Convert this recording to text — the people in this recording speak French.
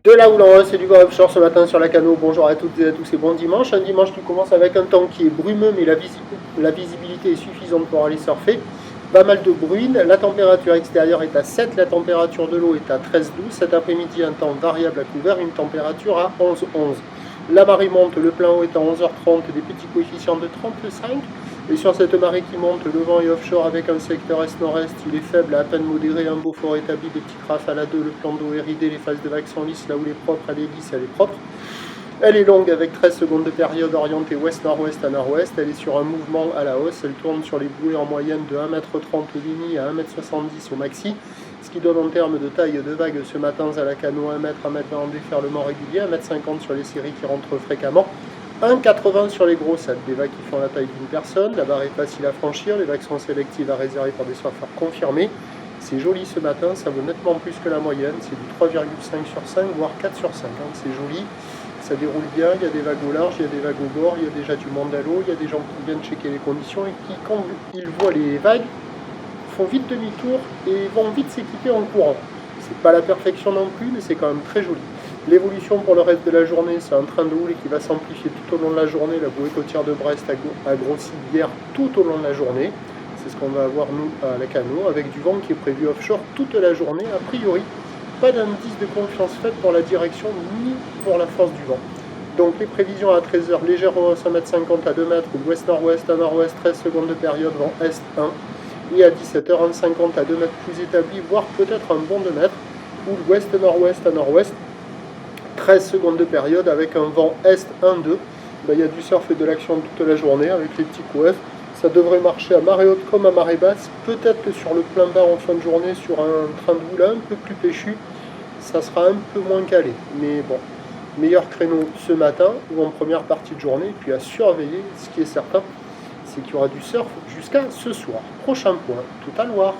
De là où l'on c'est du vent offshore ce matin sur la Cano. Bonjour à toutes et à tous et bon dimanche. Un dimanche qui commence avec un temps qui est brumeux, mais la visibilité est suffisante pour aller surfer. Pas mal de bruine. La température extérieure est à 7, la température de l'eau est à 13,12. Cet après-midi, un temps variable à couvert, une température à 11,11. La marée monte, le plein eau est à 11h30, des petits coefficients de 35. Et sur cette marée qui monte, le vent est offshore avec un secteur est-nord-est, il est faible, à peine modéré, un beau fort établi, des petites rafales à 2, le plan d'eau est ridé, les phases de vagues sont lisses, là où elle est propre, elle est lisse, elle est propre. Elle est longue avec 13 secondes de période orientée ouest-nord-ouest à nord-ouest, elle est sur un mouvement à la hausse, elle tourne sur les bouées en moyenne de 1,30 m mini à 1,70 m au maxi, ce qui donne en termes de taille de vagues ce matin à la Cano 1 m, 1,20 m en déferlement régulier, 1,50 m sur les séries qui rentrent fréquemment. 1,80 sur les grosses, des vagues qui font la taille d'une personne. La barre est facile à franchir, les vagues sont sélectives à réserver pour des surfeurs confirmés. C'est joli ce matin, ça vaut nettement plus que la moyenne, c'est du 3,5 sur 5, voire 4 sur 5. C'est joli, ça déroule bien, il y a des vagues au large, il y a des vagues au bord, il y a déjà du monde à l'eau, il y a des gens qui viennent checker les conditions et qui, quand ils voient les vagues, font vite demi-tour et vont vite s'équiper en courant. C'est pas la perfection non plus, mais c'est quand même très joli. L'évolution pour le reste de la journée, c'est un train de houle qui va s'amplifier tout au long de la journée. La bouée côtière de Brest a grossi hier tout au long de la journée. C'est ce qu'on va avoir nous à la Cano, avec du vent qui est prévu offshore toute la journée. A priori, pas d'indice de confiance faite pour la direction ni pour la force du vent. Donc les prévisions à 13h, légère hausse 1,50 m à 2 m, ouest-nord-ouest à nord-ouest, 13 secondes de période, vent est 1. Et à 17h, 1,50 à 2 m plus établi, voire peut-être un bon 2 m, ou l'ouest-nord-ouest à nord-ouest, 13 secondes de période avec un vent est 1-2. Il y a du surf et de l'action toute la journée avec les petits couefs. Ça devrait marcher à marée haute comme à marée basse. Peut-être que sur le plein bas en fin de journée, sur un train de houle un peu plus péchu, ça sera un peu moins calé. Mais bon, meilleur créneau ce matin ou en première partie de journée. Et puis à surveiller, ce qui est certain, c'est qu'il y aura du surf jusqu'à ce soir. Prochain point, tout à Loire.